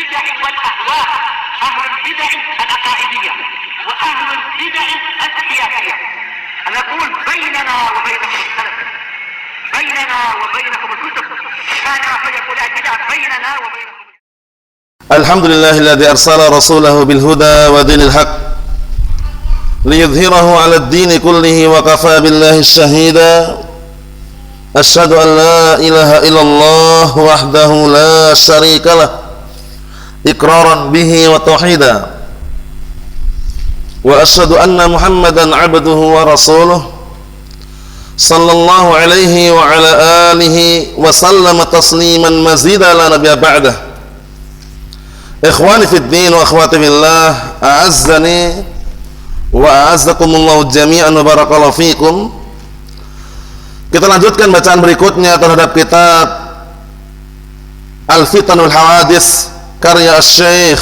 البدع والأهواء، أهل البدع العقائدية وأهل البدع السياسية. نقول بيننا وبينكم السلف، بيننا وبينكم الكتب، كان فيقول البدع بيننا وبينكم. الحمد لله الذي أرسل رسوله بالهدى ودين الحق ليظهره على الدين كله وكفى بالله شهيدا. أشهد أن لا إله إلا الله وحده لا شريك له إقرارا به وتوحيدا، وأشهد أن محمدا عبده ورسوله صلى الله عليه وعلى آله وسلم تسليما مزيدا لا نبي بعده. Ikhwani fid din wa akhwati fillah, a'azzani wa a'azzakumullahu jami'an wa barakallahu fikum. Kita lanjutkan bacaan berikutnya terhadap kitab Al-Fitanul Hawadis karya Syekh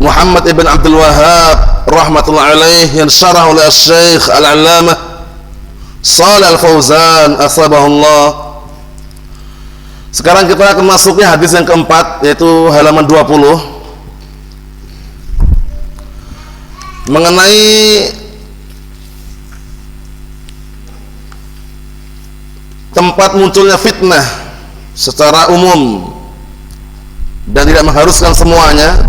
Muhammad ibn Abdul Wahhab rahmatullah alaih, yang syarah oleh Syekh Al-Allamah Shalih Al-Fauzan asbahullah. Sekarang kita akan masuknya hadis yang keempat, yaitu halaman 20, mengenai tempat munculnya fitnah secara umum dan tidak mengharuskan semuanya,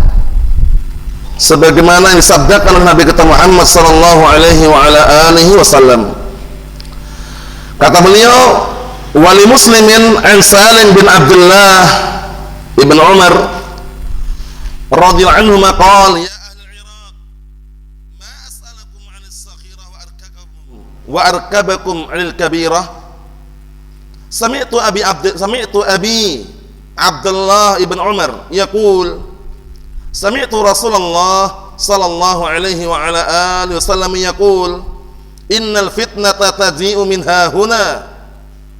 sebagaimana yang disabdakan oleh Nabi kita Muhammad sallallahu alaihi wa ala alihi wasallam. Kata beliau, wali muslimin an Salim bin Abdullah ibn Umar radhiyallahu anhu maqal, ya ahli Iraq, ma as'alakum 'anil saghirah wa arkabakum 'anil kabirah. Sami'tu abi Abdullah ibn Umar yaqul, sami'tu Rasulullah sallallahu alaihi wa ala alihi wasallam yaqul, innal fitnata taji'u min hahuna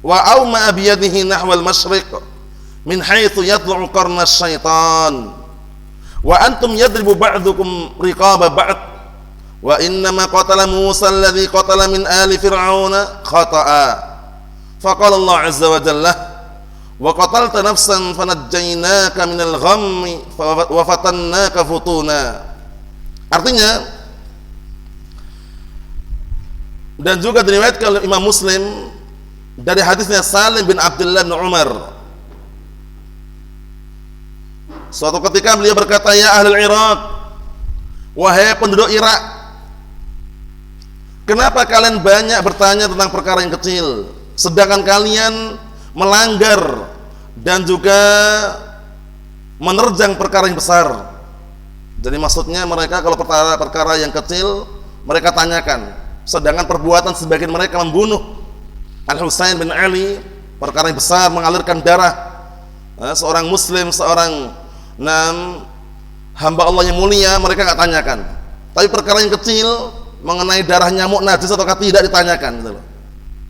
wa awma biyadihi nahwal masyriq min haitsu yatlu'u qarna syaitan wa antum yadribu ba'dukum riqaba ba'd wa innama qatala Musa alladhi qatala min ali fir'auna khata'a faqala Allah azza wa jalla wa qatalta nafsan fanajjaynaka minal ghammi wa fatannaka futuna. Artinya, dan juga diriwayatkan oleh Imam Muslim dari hadisnya Salim bin Abdullah bin Umar, suatu ketika beliau berkata, ya ahli Iraq, wahai penduduk Irak, kenapa kalian banyak bertanya tentang perkara yang kecil, sedangkan kalian melanggar dan juga menerjang perkara yang besar. Jadi maksudnya mereka kalau perkara yang kecil mereka tanyakan, sedangkan perbuatan sebagian mereka membunuh Al-Husain bin Ali, perkara yang besar, mengalirkan darah seorang muslim, seorang hamba Allah yang mulia, mereka nggak tanyakan. Tapi perkara yang kecil mengenai darah nyamuk najis ataukah tidak ditanyakan gitu loh.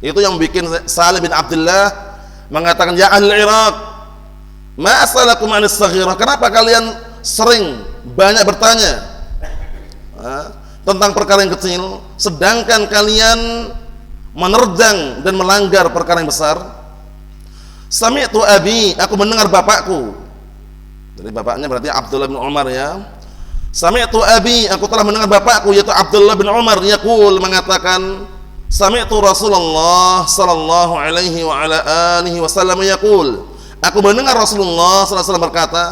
Itu yang bikin Salim bin Abdullah mengatakan, ya ahli Iraq, ma as'alakum 'anis saghirah, kenapa kalian sering banyak bertanya tentang perkara yang kecil, sedangkan kalian menerjang dan melanggar perkara yang besar. Sami'tu abi, aku mendengar bapakku. Jadi bapaknya berarti Abdullah bin Umar ya. Sami'tu abi, aku telah mendengar bapakku yaitu Abdullah bin Umar yaqul, mengatakan, sami'tu Rasulullah sallallahu alaihi wa ala alihi wasallam yaqul, aku mendengar Rasulullah sallallahu alaihi wasallam berkata,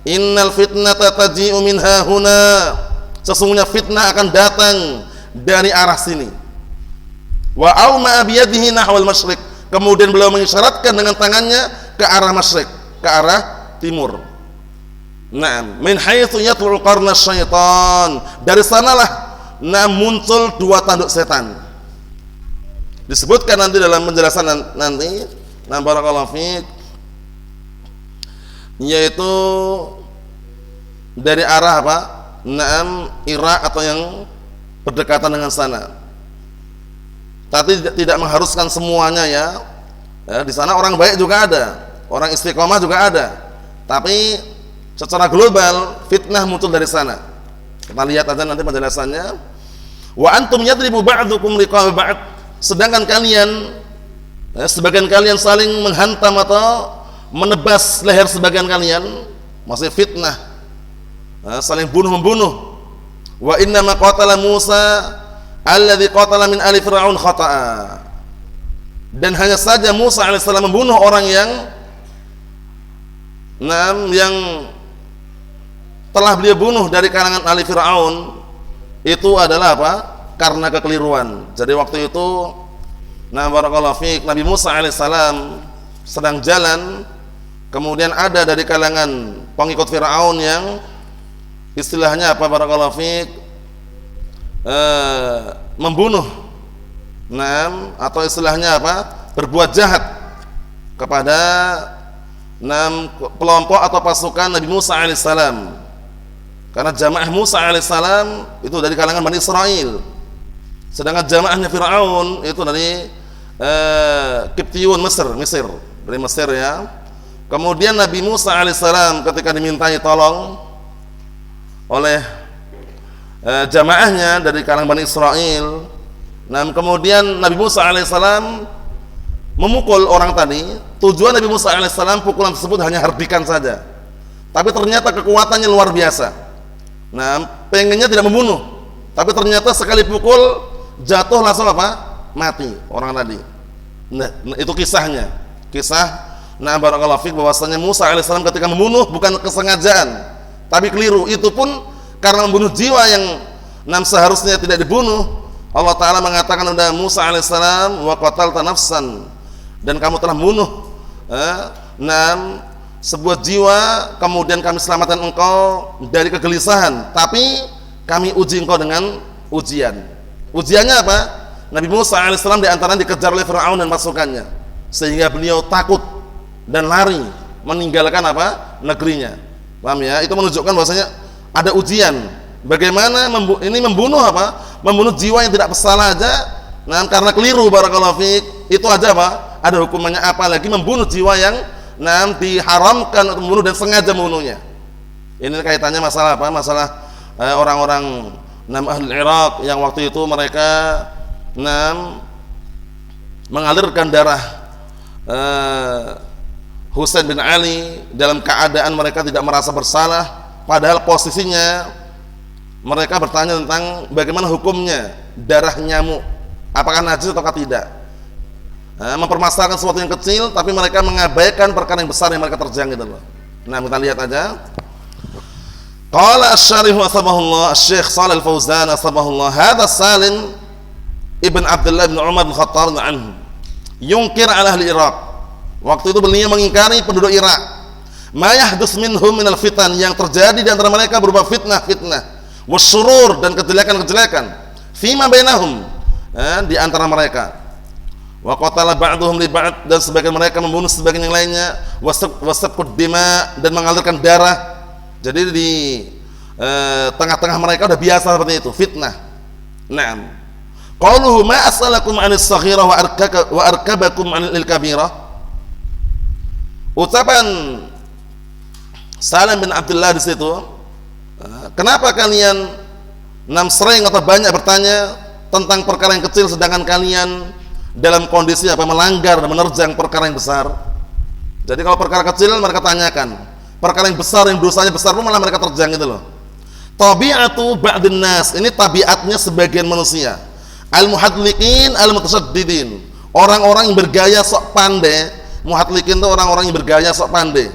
innal fitnata taji'u min hahuna, sesungguhnya fitnah akan datang dari arah sini. Wa auma biyadihi nahwal masyriq, kemudian beliau mengisyaratkan dengan tangannya ke arah masyriq, ke arah timur. Naam, min haitsu yatlu'u qarna syaitan, dari sanalah muncul dua tanduk setan. Disebutkan nanti dalam penjelasan nanti, barakallahu fiik, yaitu dari arah apa? Irak atau yang berdekatan dengan sana. Tapi tidak mengharuskan semuanya ya. Di sana orang baik juga ada, orang istiqomah juga ada. Tapi secara global fitnah muncul dari sana. Kita lihat aja nanti penjelasannya. Wa antum yadribu ba'dukum riqaba ba'd, sedangkan kalian sebagian kalian saling menghantam atau menebas leher sebagian kalian, maksudnya fitnah, saling bunuh-membunuh. Wa inna ma qatala Musa alladhi qatala min ali Fir'aun khata'a. Dan hanya saja Musa alaihissalam membunuh orang yang telah beliau bunuh dari kalangan ali Fir'aun, itu adalah apa? Karena kekeliruan. Jadi waktu itu barakallahu fiik, Nabi Musa alaihissalam sedang jalan, kemudian ada dari kalangan pengikut Fir'aun yang istilahnya apa, barakallahu fiik, membunuh, atau istilahnya apa, berbuat jahat kepada kelompok atau pasukan Nabi Musa alaihissalam. Karena jamaah Musa alaihissalam itu dari kalangan Bani Israel, sedangkan jamaahnya Fir'aun itu dari Kiptiyun Mesir, dari Mesir ya. Kemudian Nabi Musa alaihissalam ketika dimintai tolong oleh jamaahnya dari kalangan Bani Israel, kemudian Nabi Musa alaihissalam memukul orang tadi. Tujuan Nabi Musa alaihissalam pukulan tersebut hanya hardikan saja, tapi ternyata kekuatannya luar biasa. Pengennya tidak membunuh, tapi ternyata sekali pukul jatuh langsung apa? Mati orang tadi. Itu kisahnya. Kisah barakallahu fiik, bahwasanya Musa alaihissalam ketika membunuh bukan kesengajaan, tapi keliru. Itu pun karena membunuh jiwa yang seharusnya tidak dibunuh. Allah Ta'ala mengatakan kepada Musa alaihissalam, wa qatalta nafsan, dan kamu telah membunuh sebuah jiwa, kemudian kami selamatkan engkau dari kegelisahan, tapi kami uji engkau dengan ujian. Ujiannya apa? Nabi Musa alaihissalam diantaranya dikejar oleh Fir'aun dan pasukannya, sehingga beliau takut dan lari meninggalkan apa? Negerinya. Paham ya? Itu menunjukkan bahwasanya ada ujian. Bagaimana ini membunuh apa? Membunuh jiwa yang tidak bersalah aja, karena keliru, barakallahu fiik, itu aja apa? Ada hukumannya, apalagi membunuh jiwa yang diharamkan untuk membunuh dan sengaja membunuhnya. Ini kaitannya masalah apa? Masalah orang-orang ahli Irak yang waktu itu mereka mengalirkan darah Husain bin Ali dalam keadaan mereka tidak merasa bersalah, padahal posisinya mereka bertanya tentang bagaimana hukumnya darah nyamuk, apakah najis atau tidak. Mempermasalahkan sesuatu yang kecil, tapi mereka mengabaikan perkara yang besar yang mereka terjang gitu loh. Kita lihat aja. Qala asy-syarih asbahullah Syekh Shalih Al-Fauzan asbahullah, hadza Salim ibn Abdullah bin Umar bin Khattab anhu yunkir ala ahli Irak. Waktu itu beliau mengingkari penduduk Irak, ma yahdus minhum minal fitan, yang terjadi di antara mereka berupa fitnah-fitnah, wasyurur, dan kejelekan-kejelekan, fima bainahum, di antara mereka. Wa qatala ba'dhum li ba'd, dan sebagian mereka membunuh sebagian yang lainnya, wasafkud dima, dan mengalirkan darah. Jadi di tengah-tengah mereka udah biasa seperti itu, fitnah. Qauluhu ma asalakum 'anis saghirah wa arkabakum 'anil kabirah. Ucapan Salim bin Abdullah di situ, kenapa kalian sering atau banyak bertanya tentang perkara yang kecil, sedangkan kalian dalam kondisi apa? Melanggar dan menerjang perkara yang besar. Jadi kalau perkara kecil mereka tanyakan, perkara yang besar, yang dosanya besar pun malah mereka terjang gitu loh. Tabi'atu ba'dun nas, ini tabiatnya sebagian manusia. Al-muhadliqin al-mutasaddidin, orang-orang yang bergaya sok pandai. Muhadliqin itu orang-orang yang bergaya sok pandai.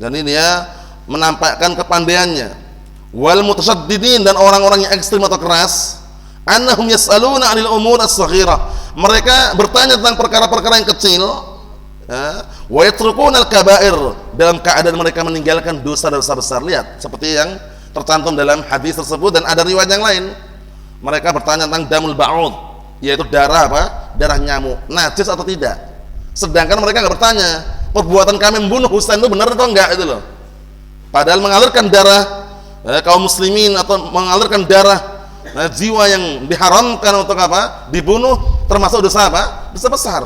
Dan ini dia menampakkan kepandaiannya. Wal mutasaddidin, dan orang-orang yang ekstrim atau keras, annahum yas'aluna 'anil umur as-saghirah, mereka bertanya tentang perkara-perkara yang kecil, wa yatrukuna al-kaba'ir, dalam keadaan mereka meninggalkan dosa-dosa besar. Lihat seperti yang tercantum dalam hadis tersebut, dan ada riwayat yang lain. Mereka bertanya tentang damul ba'ud, yaitu darah apa? Darah nyamuk, najis atau tidak. Sedangkan mereka nggak bertanya, perbuatan kami membunuh Husain itu benar atau enggak, itu loh. Padahal mengalirkan darah kaum muslimin atau mengalirkan darah jiwa yang diharamkan untuk apa? Dibunuh, termasuk dosa apa? Dosa besar.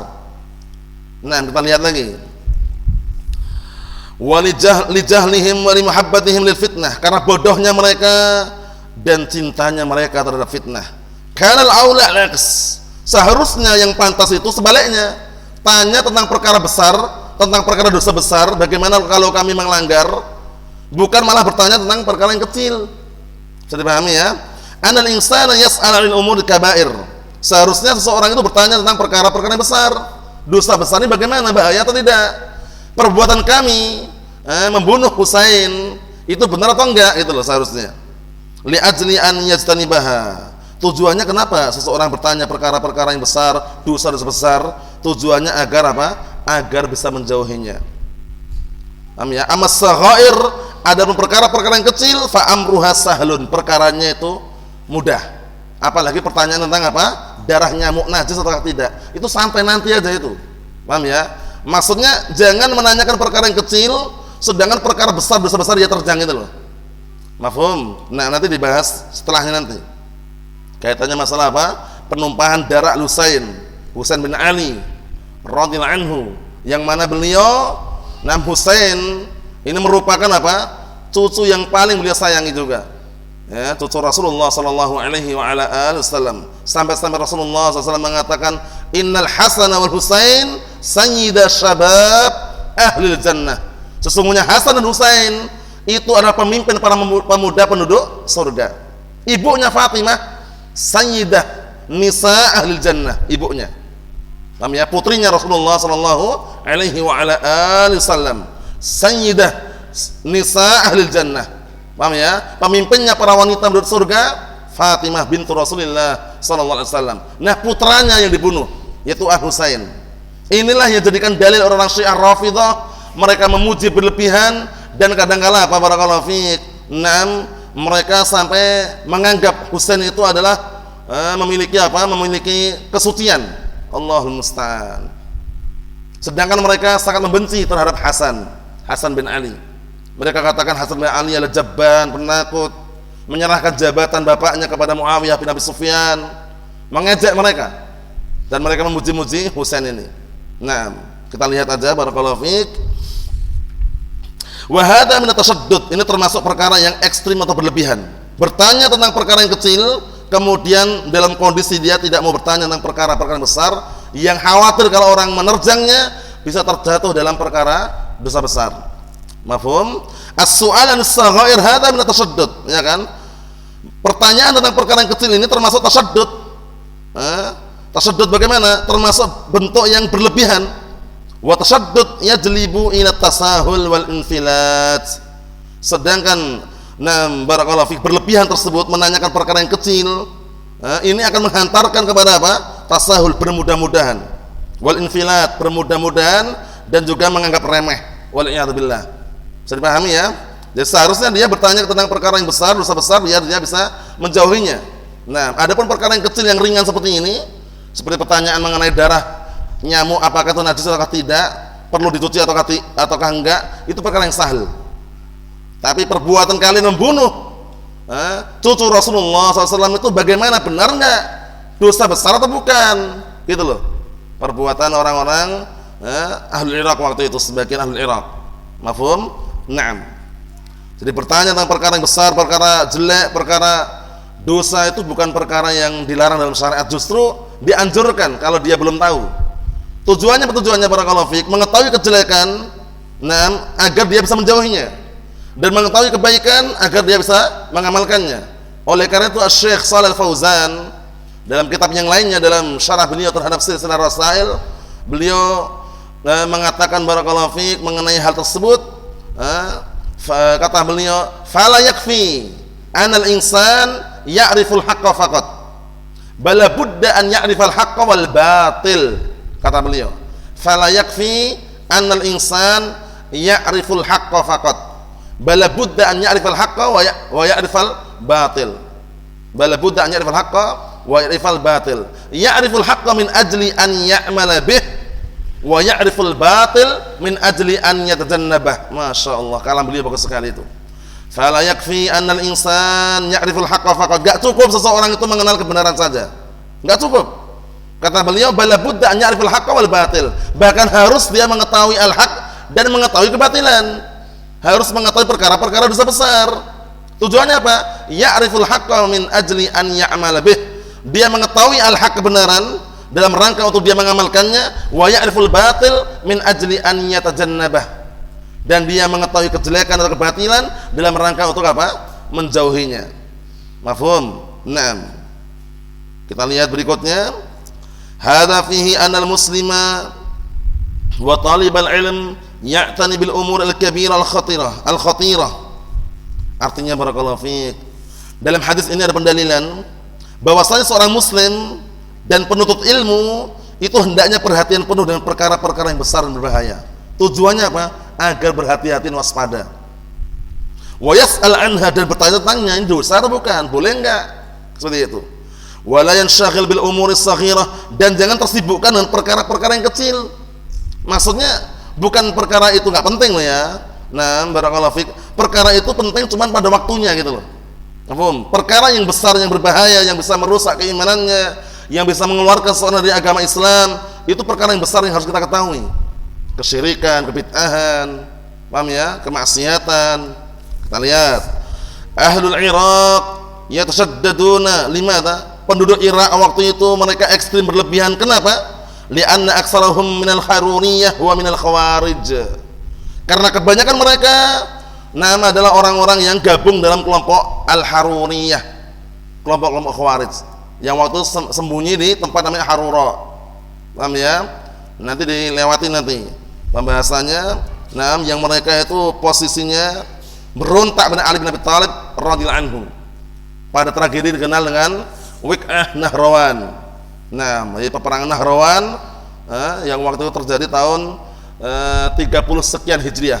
Kita lihat lagi. Walijahlihim wa limuhabbatihim lil fitnah, karena bodohnya mereka dan cintanya mereka terhadap fitnah. Kanal aula al-aqs, seharusnya yang pantas itu sebaliknya, tanya tentang perkara besar tentang perkara dosa besar, bagaimana kalau kami melanggar? Bukan malah bertanya tentang perkara yang kecil. Bisa dipahami ya? Anal insana yas'al 'anil umuril kaba'ir. Seharusnya seseorang itu bertanya tentang perkara-perkara yang besar. Dosa besar ini bagaimana, bahaya atau tidak? Perbuatan kami membunuh Husain itu benar atau enggak, itu loh seharusnya. Li ajli an yajtanibaha. Tujuannya kenapa seseorang bertanya perkara-perkara yang besar, dosa-dosa besar? Tujuannya agar apa? Agar bisa menjauhinya. Paham ya? Amas saghair, ada perkara-perkara yang kecil, fa amruha sahlun, perkaranya itu mudah. Apalagi pertanyaan tentang apa? Darah nyamuk najis atau tidak. Itu sampai nanti aja itu. Paham ya? Maksudnya jangan menanyakan perkara yang kecil sedangkan perkara besar, dosa besar dia terjang itu loh. Mafhum? Nah, nanti dibahas setelahnya nanti. Kaitannya masalah apa? Penumpahan darah Husain bin Ali radhiyallahu anhu, yang mana beliau Husain ini merupakan apa? Cucu yang paling beliau sayangi juga. Ya, cucu Rasulullah sallallahu alaihi wa ala alihi wasallam. Sampai-sampai Rasulullah sallallahu mengatakan, "Innal Hasan wal Husain sayyida syabab ahli jannah." Sesungguhnya Hasan dan Husain itu adalah pemimpin para pemuda penduduk surga. Ibunya Fatimah sayyidah nisa ahli jannah, ibunya. Paham ya? Putrinya Rasulullah sallallahu alaihi wa ala alihi wasallam, sayyidah nisa ahli jannah. Paham ya? Pemimpinnya para wanita penduduk surga Fatimah bintu Rasulullah sallallahu alaihi wasallam. Nah, putranya yang dibunuh yaitu Husain. Inilah yang jadikan dalil orang Syiah Rafidhah, mereka memuji berlebihan dan kadang-kala apa, barakallahu fiik, mereka sampai menganggap Husain itu adalah memiliki apa? Memiliki kesucian. Allahul musta'an. Sedangkan mereka sangat membenci terhadap Hasan bin Ali. Mereka katakan Hasan bin Ali adalah jabban, penakut, menyerahkan jabatan bapaknya kepada Muawiyah bin Abi Sufyan, mengejek mereka, dan mereka memuji-muji Husain ini. Nah, kita lihat aja, barakallahu fiik. Wa hadza min at-tashaddud, ini termasuk perkara yang ekstrim atau berlebihan. Bertanya tentang perkara yang kecil, kemudian dalam kondisi dia tidak mau bertanya tentang perkara-perkara besar, yang khawatir kalau orang menerjangnya bisa terjatuh dalam perkara dosa besar. Mafhum? As-su'al as-saghair hadza min at-tashaddud, ya kan? Pertanyaan tentang perkara yang kecil ini termasuk tasyaddud. Tasyaddud bagaimana? Termasuk bentuk yang berlebihan. Wa tasyaddud yajlibu ila tasahul wal infilat. Sedangkan barakallahu fik, berlebihan tersebut menanyakan perkara yang kecil, ini akan menghantarkan kepada apa? Tasahul, bermudah-mudahan, wal infilat, bermudah-mudahan, dan juga menganggap remeh. Wal iyad billah. Bisa dipahami ya? Jadi seharusnya dia bertanya tentang perkara yang besar, dosa besar, biar dia bisa menjauhinya. Nah, adapun perkara yang kecil yang ringan seperti ini, seperti pertanyaan mengenai darah nyamuk, apakah itu najis atau tidak, perlu dicuci ataukah enggak, itu perkara yang sahal. Tapi perbuatan kalian membunuh cucu Rasulullah SAW itu bagaimana, benar enggak? Dosa besar atau bukan? Gitu loh. Perbuatan orang-orang ahli Irak waktu itu, sebagian ahli Irak. Mafhum? Naam. Jadi bertanya tentang perkara yang besar, perkara jelek, perkara dosa itu bukan perkara yang dilarang dalam syariat, justru dianjurkan kalau dia belum tahu. Tujuannya barakallahu fiik, mengetahui kejelekan, agar dia bisa menjauhinya, dan mengetahui kebaikan agar dia bisa mengamalkannya. Oleh karena itu Syekh Shalih Al-Fauzan dalam kitab yang lainnya, dalam syarah beliau terhadap Silsilah Rasail, beliau mengatakan barakallahu fiik mengenai hal tersebut, kata beliau, fala yakfi anal insan ya'riful haqqa faqat, bala budda an ya'rifal haqqa wal batil. Kata beliau, fala yakfi anal insan ya'riful haqqa faqat, bala budda an ya'rifal haqqa wa ya'rifal batil. Bala budda an ya'rifal haqqa wa ya'rifal batil. Ya'riful haqqa min ajli an ya'mala bih, wa ya'riful batil min ajli an yatajannabah. Masya Allah, kalam beliau bagus sekali itu. Fala yakfi annal insan ya'riful haqqa faqat. Gak cukup seseorang itu mengenal kebenaran saja, gak cukup. Kata beliau, bala budda an ya'riful haqqa wal batil. Bahkan harus dia mengetahui al-haq dan mengetahui kebatilan. Harus mengetahui perkara-perkara dosa besar. Tujuannya apa? Ya'riful haqqa min ajli an ya'mala bih. Dia mengetahui al-haq, kebenaran, dalam rangka untuk dia mengamalkannya, wa ya'riful batil min ajli an yatajannabah, dan dia mengetahui kejelekan atau kebatilan dalam rangka untuk apa? Menjauhinya. Mafhum? Naam. Kita lihat berikutnya. Hadza fihi anal muslima wa talibal ilm ya'tani bil umur al-kabirah al-khatirah. Artinya barakallahu fiik, dalam hadis ini ada pendalilan bahwasanya seorang muslim dan penuntut ilmu itu hendaknya perhatian penuh dengan perkara-perkara yang besar dan berbahaya. Tujuannya apa? Agar berhati-hati dan waspada. Wa yas'al anha, dan bertanya tentangnya, ini dosa atau bukan? Boleh enggak? Seperti itu. Wa la yanshaghil bil umuris saghirah, dan jangan tersibukkan dengan perkara-perkara yang kecil. Maksudnya bukan perkara itu enggak penting loh ya. Nah, barakallahu fiik, perkara itu penting cuman pada waktunya gitu loh. Paham? Perkara yang besar yang berbahaya, yang bisa merusak keimanannya, yang bisa mengeluarkan seorang dari agama Islam, itu perkara yang besar yang harus kita ketahui. Kesyirikan, kebid'ahan, paham ya? Kemaksiatan. Kita lihat Ahlul Iraq yatashaddaduna, limadha? Penduduk Irak waktu itu mereka ekstrim berlebihan. Kenapa? Li'anna aktsarahum minal haruriyah wa minal khawarij. Karena kebanyakan mereka adalah orang-orang yang gabung dalam kelompok al-haruriyah, kelompok-kelompok khawarij yang waktu sembunyi di tempat namanya Harura. Paham ya? Nanti dilewati nanti pembahasannya. Yang mereka itu posisinya berontak pada Ali bin Abi Thalib radhiyallahu anhu pada tragedi dikenal dengan Wiqah Nahrawan. Jadi peperangan Nahrawan yang waktu itu terjadi tahun 30 sekian Hijriah,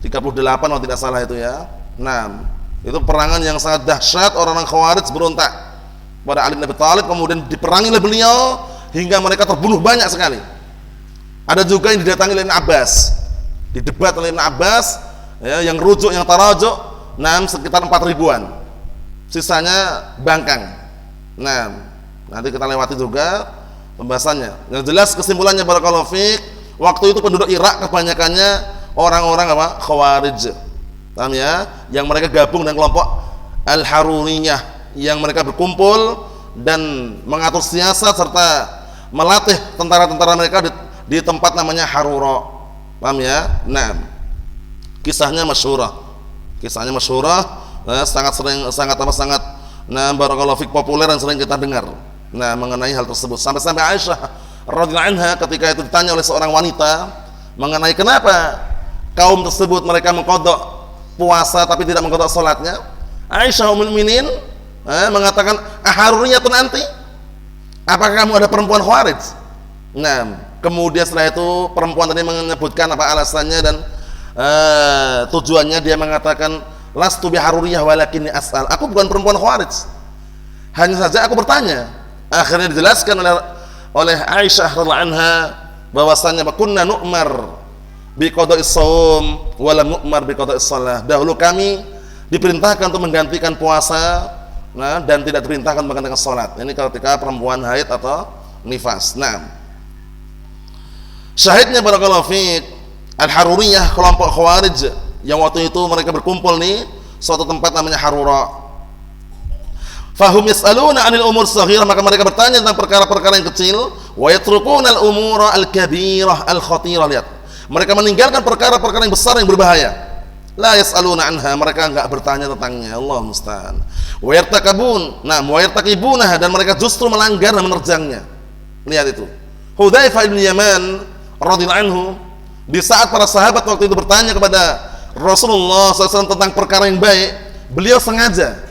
38 kalau tidak salah itu ya. Itu perangan yang sangat dahsyat. Orang-orang Khawarij berontak pada Ali bin Abi Thalib, kemudian diperangi oleh beliau hingga mereka terbunuh banyak sekali. Ada juga yang didatangi oleh Ibn Abbas, didebat oleh Ibn Abbas ya, yang rujuk, yang tarajuk, sekitar 4.000-an, sisanya bangkang. Nanti kita lewati juga pembahasannya. Yang jelas kesimpulannya barakallahu fiik, waktu itu penduduk Irak kebanyakannya orang-orang apa? Khawarij. Paham ya? Yang mereka gabung dengan kelompok Al-Haruriyah, yang mereka berkumpul dan mengatur siasat serta melatih tentara-tentara mereka di tempat namanya Harura. Paham ya? Kisahnya masyhurah. Sangat barakallahu fik, populer dan sering kita dengar. Mengenai hal tersebut, sampai Aisyah radhiyallahu anha ketika itu ditanya oleh seorang wanita mengenai kenapa kaum tersebut mereka mengqadha puasa tapi tidak mengqadha salatnya, Aisyah ummul mukminin mengatakan, aharuriyatun anti? Apakah kamu ada perempuan Khawarij? Kemudian setelah itu perempuan tadi menyebutkan apa alasannya dan tujuannya. Dia mengatakan, lastu biharuriyah walakinni as'al. Aku bukan perempuan Khawarij, hanya saja aku bertanya. Akhirnya dijelaskan oleh Aisyah radhiyallahu anha bahwasanya kunna nu'mar biqada'is shaum wa lam nu'mar biqada'is shalah. Dahulu kami diperintahkan untuk menggantikan puasa dan tidak diperintahkan menggantikan salat. Ini ketika perempuan haid atau nifas. Syahidnya barakallahu fiik, Al-Haruriyah, kelompok Khawarij yang waktu itu mereka berkumpul nih suatu tempat namanya Harura. Fahum yas'aluna 'anil umur shaghirah, maka mereka bertanya tentang perkara-perkara yang kecil. Wa yatrukuna al-umura al-kabirah al-khatirah. Lihat, mereka meninggalkan perkara-perkara yang besar yang berbahaya. La yas'aluna anha, mereka enggak bertanya tentangnya. Allah musta'an. Wa yartakibuna, dan mereka justru melanggar dan menerjangnya. Lihat itu. Hudzaifah bin Yaman radhiyallahu anhu, di saat para sahabat waktu itu bertanya kepada Rasulullah SAW tentang perkara yang baik, beliau sengaja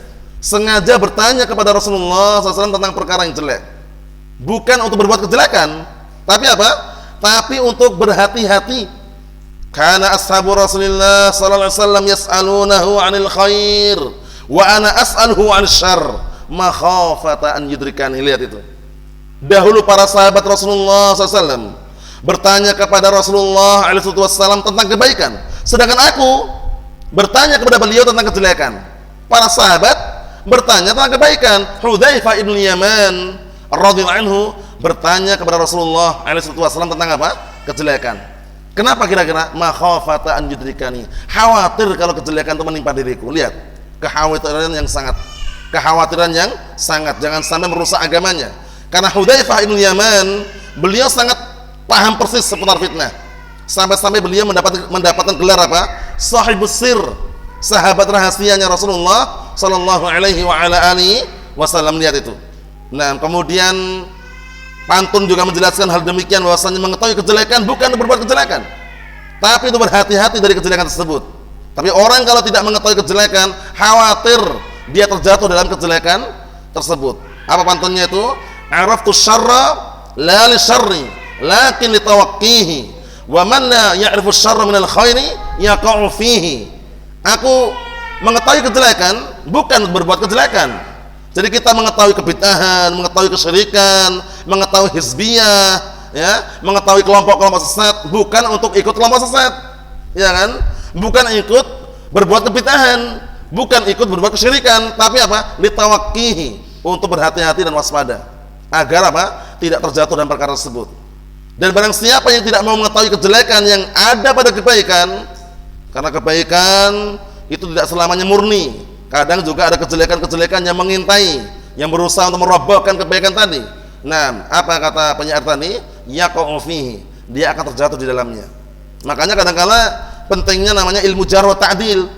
bertanya kepada Rasulullah SAW tentang perkara yang jelek, bukan untuk berbuat kejelekan, tapi apa? Tapi untuk berhati-hati. Karena ashabu Rasulullah SAW yas'alunahu 'anil khair wa ana as'aluhu 'anil syarr makhafata an yudrikani. Lihat itu. Dahulu para sahabat Rasulullah SAW bertanya kepada Rasulullah SAW tentang kebaikan, sedangkan aku bertanya kepada beliau tentang kejelekan. Para sahabat bertanya tentang kebaikan. Hudzaifah ibn Yaman radhiyallahu anhu bertanya kepada Rasulullah SAW tentang apa? Kejelekan. Kenapa kira-kira? Makhafata an yudrikani, khawatir kalau kejelekan itu menimpa diriku. Lihat, kekhawatiran yang sangat, jangan sampai merusak agamanya. Karena Hudzaifah bin Yaman, beliau sangat paham persis seputar fitnah. Sampai-sampai beliau mendapatkan gelar apa? Sahibus sir, sahabat rahasianya Rasulullah sallallahu alaihi wa ala alihi wasallam. Lihat itu. Nah, kemudian pantun juga menjelaskan hal demikian, bahwasanya mengetahui kejelekan bukan berbuat kejelekan, tapi itu berhati-hati dari kejelekan tersebut. Tapi orang kalau tidak mengetahui kejelekan, khawatir dia terjatuh dalam kejelekan tersebut. Apa pantunnya itu? Araftu syarra la li syarri lakin li tawaqqihi wa man la ya'rifu syarra minal khairi yaqa'u fihi. Aku mengetahui kejelekan bukan berbuat kejelekan. Jadi kita mengetahui kebid'ahan, mengetahui kesyirikan, mengetahui hizbiyah, ya, mengetahui kelompok-kelompok sesat, bukan untuk ikut kelompok sesat, ya kan? Bukan ikut berbuat kebid'ahan, bukan ikut berbuat kesyirikan, tapi apa? Litawaqqihi, untuk berhati-hati dan waspada agar apa? Tidak terjatuh dalam perkara tersebut. Dan barang siapa yang tidak mau mengetahui kejelekan yang ada pada kebaikan, karena kebaikan itu tidak selamanya murni. Kadang juga ada kejelekan-kejelekan yang mengintai, yang berusaha untuk merobohkan kebaikan tadi. Nah, apa kata penyair tadi? Yaqa'u fihi, dia akan terjatuh di dalamnya. Makanya kadang-kala pentingnya namanya ilmu jarh wa ta'dil.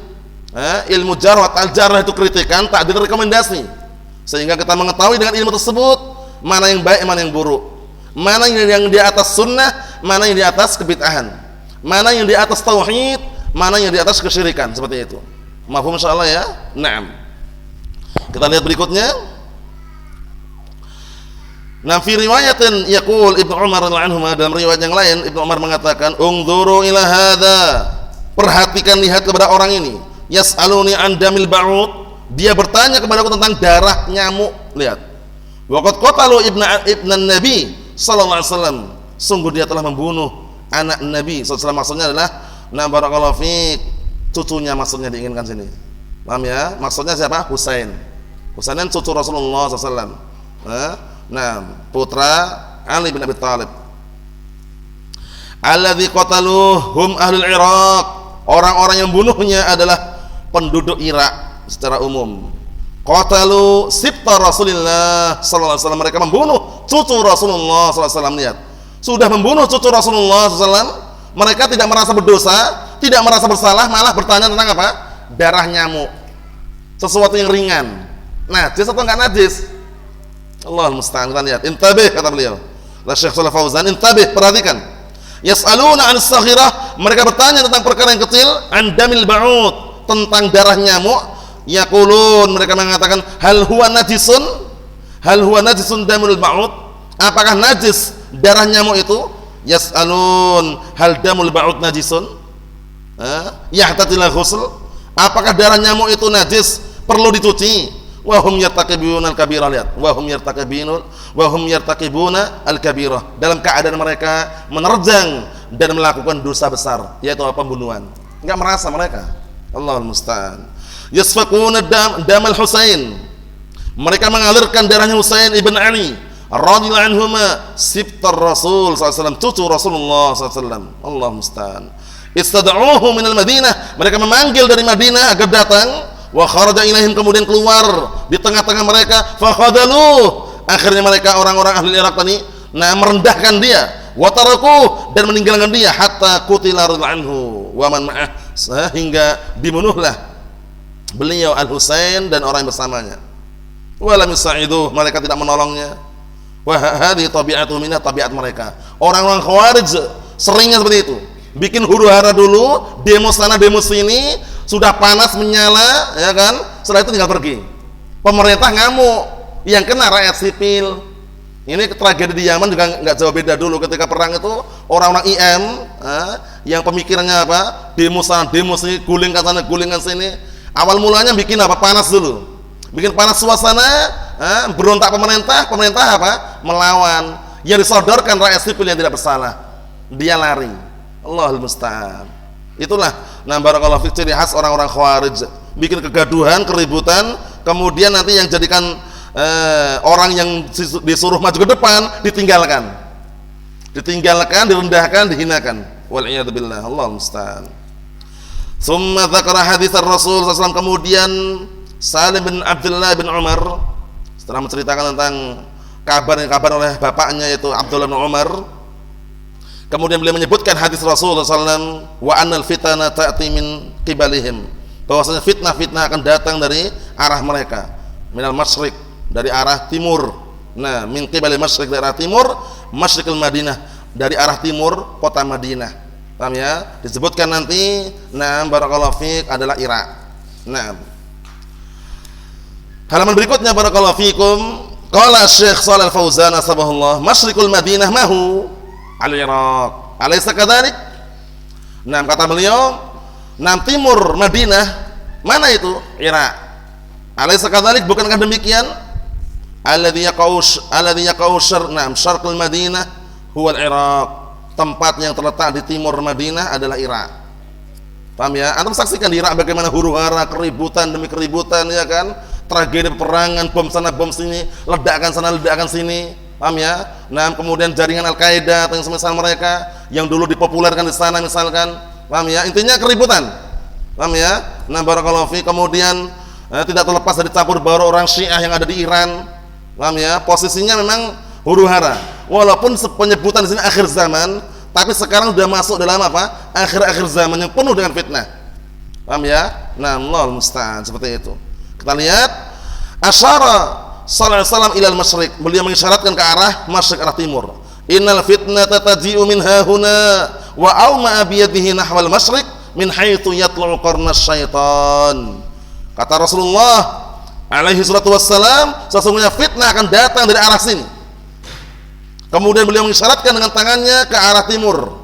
Ilmu jarh wa ta'dil, jarh itu kritikan, ta'dil rekomendasi. Sehingga kita mengetahui dengan ilmu tersebut mana yang baik, mana yang buruk, mana yang di atas sunnah, mana yang di atas kebid'ahan, mana yang di atas tauhid, mana yang di atas kesyirikan, seperti itu. Mafhum insyaallah ya? Naam. Kita lihat berikutnya. Nah, fi riwayatin yaqul Ibnu Umar radhiyallahu anhu, dalam riwayat yang lain Ibnu Umar mengatakan, "Unzuru ila hadza." Perhatikan, lihat kepada orang ini. Yas'aluni an damil ba'ud. Dia bertanya kepadaku tentang darah nyamuk. Lihat. Wa qad qatalu ibnan Nabi sallallahu alaihi wasallam. Sungguh dia telah membunuh anak Nabi sallallahu alaihi wasallam. Maksudnya adalah na barakallahu fiik, cucunya maksudnya diinginkan sini. Paham ya? Maksudnya siapa? Husain. Husain kan cucu Rasulullah SAW. Nah, putra Ali bin Abi Thalib. Alladzi qataluhum ahlul Iraq. Orang-orang yang bunuhnya adalah penduduk Irak secara umum. Qatalu sibta Rasulillah sallallahu alaihi wasallam. Mereka membunuh cucu Rasulullah sallallahu alaihi wasallam. Lihat. Sudah membunuh cucu Rasulullah sallallahu alaihi wasallam. Mereka tidak merasa berdosa, tidak merasa bersalah, malah bertanya tentang apa? Darah nyamuk. Sesuatu yang ringan. Najis atau enggak najis? Allahul musta'an. Kita lihat. Intabih, kata beliau. La Syekh Shalih Fauzan, intabih, perhatikan. Yas'aluna 'anis saghirah, mereka bertanya tentang perkara yang kecil, an damil ba'ud, tentang darah nyamuk. Yaqulun, mereka mengatakan, hal huwa najisun? Hal huwa najisun damul ba'ud? Apakah najis darah nyamuk itu? Yas'alun hal damul ba'ud najisun? Yahtatilah ghusl? Apakah darah nyamuk itu najis, perlu dicuci? Wa hum yartaqibuna al-kabirah. Lihat, wa hum yartaqibuna al-kabirah, dalam keadaan mereka menerjang dan melakukan dosa besar, yaitu pembunuhan. Enggak merasa mereka. Allahul musta'an. Yasfaquna damal Husain, mereka mengalirkan darahnya Husain ibn Ali radhiyallahu anhuma, sibtar Rasul sallallahu alaihi wasallam, cucu Rasulullah sallallahu alaihi wasallam. Allahul musta'an. Istad'uhu minal Madinah, mereka memanggil dari Madinah agar datang. Wa kharaja ilaihim, kemudian keluar di tengah-tengah mereka. Fa khadalu, akhirnya mereka orang-orang ahli Irak tadi merendahkan dia. Wa taraku, dan meninggalkan dia. Hatta qutila anhu wa man ma'ah, sehingga dibunuhlah beliau Al-Husain dan orang yang bersamanya. Wa lam yusa'iduh, mereka tidak menolongnya. Wa hadhihi tabi'atu minah, tabiat mereka. Orang-orang Khawarij seringnya seperti itu. Bikin huru-hara dulu, demo sana demo sini, sudah panas menyala, ya kan? Setelah itu tinggal pergi. Pemerintah ngamuk, yang kena rakyat sipil. Ini tragedi di Yaman juga nggak jauh beda dulu ketika perang itu. Orang-orang IM yang pemikirannya apa? Demo sana demo sini, guling ke sana guling ke sini. Awal mulanya bikin apa? Panas dulu, bikin panas suasana, berontak pemerintah apa? Melawan. Yang disodorkan rakyat sipil yang tidak bersalah, dia lari. Allahul musta'an. Itulah barakallahu fiik, ciri khas orang-orang Khawarij, bikin kegaduhan, keributan, kemudian nanti yang jadikan orang yang disuruh maju ke depan ditinggalkan, direndahkan, dihinakan. Wal iyad billah. Allahul musta'an. Tsumma dzakara hadits Rasul sallallahu alaihi wasallam, kemudian Salim bin Abdullah bin Umar setelah menceritakan tentang kabar oleh bapaknya yaitu Abdullah bin Umar. Kemudian beliau menyebutkan hadis Rasulullah SAW, wa annal fitana ta'ti min qibalihim, bahwasanya fitnah-fitnah akan datang dari arah mereka, minal masyriq, dari arah timur. Nah, min qibali masyriq, dari arah timur, masyriqul Madinah, dari arah timur kota Madinah. Paham ya? Disebutkan nanti, nah barakallahu fiik, adalah Irak. Nah, halaman berikutnya barakallahu fiikum, qala Syekh Shalih Al-Fauzan asbahullah, masyriqul Madinah mahu al-Iraq, alaysa kadzalik? Nah, kata beliau, nah timur Madinah mana itu? Irak. Alaysa kadzalik, bukankah demikian? Alladhi yaqau syarqul Madinah huwa al-Iraq, tempat yang terletak di timur Madinah adalah Irak. Paham ya? Antum saksikan di Irak bagaimana huru-hara, keributan demi keributan, ya kan? Tragedi peperangan, bom sana bom sini, ledakan sana ledakan sini. Paham ya? Nah, kemudian jaringan Al-Qaeda atau yang semisal mereka yang dulu dipopulerkan di sana misalkan. Paham ya? Intinya keributan. Paham ya? Nah, barakallahu fi, kemudian tidak terlepas dari campur baur orang Syiah yang ada di Iran. Paham ya? Posisinya memang huru-hara. Walaupun penyebutan di sini akhir zaman, tapi sekarang sudah masuk dalam apa? Akhir-akhir zaman yang penuh dengan fitnah. Paham ya? Nah, Allahul musta'an, seperti itu. Kita lihat asyara sallallahu alaihi wasallam ilal masyriq, beliau mengisyaratkan ke arah masyriq, arah timur. Innal fitnata taji'u min hahuna wa auma bi yadihi nahwal masyriq min haitsu yatlu'u qarnas syaitan. Kata Rasulullah alaihi salatu wassalam, sesungguhnya fitnah akan datang dari arah sini. Kemudian beliau mengisyaratkan dengan tangannya ke arah timur.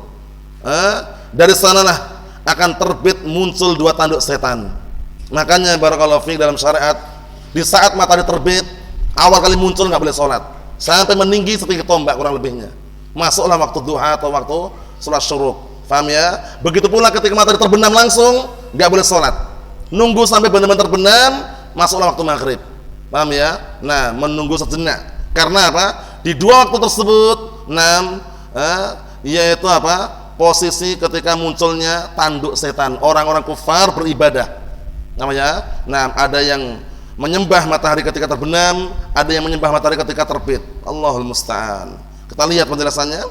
Dari sanalah akan terbit muncul dua tanduk setan. Makanya barakallahu fiik, dalam syariat di saat matahari terbit awal kali muncul nggak boleh sholat sampai meninggi setinggi tombak kurang lebihnya. Masuklah waktu duha atau waktu sholat syuruk. Paham ya? Begitu pula ketika matahari terbenam langsung nggak boleh sholat. Nunggu sampai benar-benar terbenam, masuklah waktu maghrib. Paham ya? Nah, menunggu sejenak. Karena apa? Di dua waktu tersebut, yaitu apa? Posisi ketika munculnya tanduk setan, orang-orang kufar beribadah. Namanya, nah ada yang menyembah matahari ketika terbenam, ada yang menyembah matahari ketika terbit. Allahul musta'an. Kita lihat penjelasannya.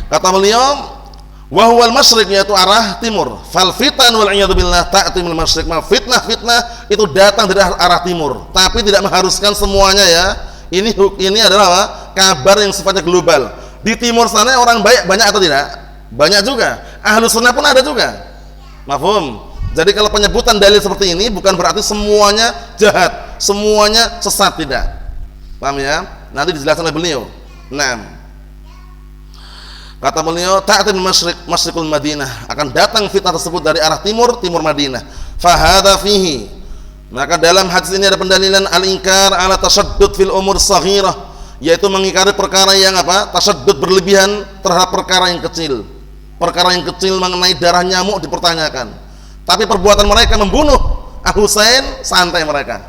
Kata beliau, wa huwal masyriq, yaitu arah timur. Fal fitan wal iyadu billah ta'ti minal masyriq. Fitnah itu datang dari arah timur, tapi tidak mengharuskan semuanya ya. Ini adalah apa? Kabar yang sifatnya global. Di timur sana orang baik banyak atau tidak? Banyak juga. Ahlus sunnah pun ada juga. Mafhum? Jadi kalau penyebutan dalil seperti ini bukan berarti semuanya jahat, semuanya sesat, tidak. Paham ya? Nanti dijelaskan oleh beliau. Nah, kata beliau, ta'ti min masyriqul Madinah, akan datang fitnah tersebut dari arah timur Madinah. Fa hadza fihi, maka dalam hadis ini ada pendalilan al-inkar ala tashaddud fil umur saghirah, yaitu mengingkari perkara yang apa? Tashaddud, berlebihan terhadap perkara yang kecil. Perkara yang kecil mengenai darah nyamuk dipertanyakan. Tapi perbuatan mereka membunuh Al-Husain, santai mereka,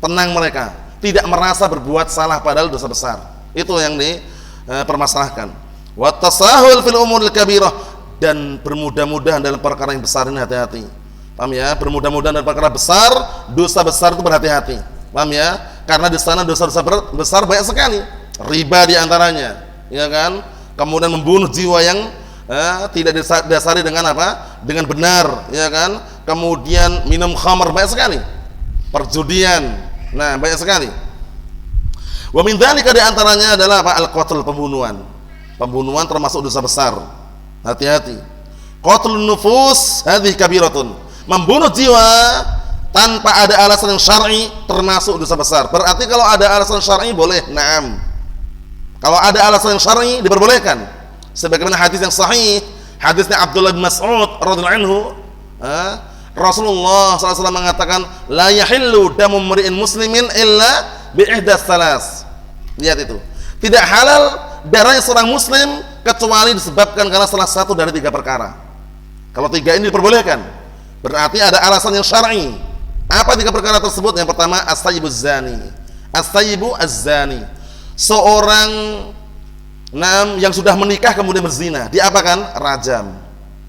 tenang mereka, tidak merasa berbuat salah padahal dosa besar. Itu yang dipermasalahkan. Wa tasahul fil umuril kabirah, dan bermudah-mudahan dalam perkara yang besar ini hati-hati. Paham ya? Bermudah-mudahan dalam perkara besar, dosa besar itu berhati-hati. Paham ya? Karena di sana dosa-dosa besar banyak sekali. Riba di antaranya, ya kan? Kemudian membunuh jiwa yang tidak didasari dengan apa? Dengan benar, ya kan? Kemudian minum khamar banyak sekali. Perjudian. Nah, banyak sekali. Wa min dzalika, di antaranya adalah apa? Al-qatl, pembunuhan. Pembunuhan termasuk dosa besar. Hati-hati. Qatlun nufus hadhihi kabiratun. Membunuh jiwa tanpa ada alasan yang syar'i termasuk dosa besar. Berarti kalau ada alasan syar'i boleh, na'am. Kalau ada alasan yang syar'i diperbolehkan. Sebagaimana hadis yang sahih, hadisnya Abdullah bin Mas'ud radhiyallahu anhu, Rasulullah SAW mengatakan, la yahillu damu mri'in muslimin illa bi ihdas salas. Lihat itu. Tidak halal darahnya seorang muslim kecuali disebabkan karena salah satu dari tiga perkara. Kalau tiga ini diperbolehkan, berarti ada alasan yang syar'i. Apa tiga perkara tersebut? Yang pertama, as-sayyibuz zani. As-sayyibu az-zani. Seorang yang sudah menikah kemudian berzina, diapakan? Rajam.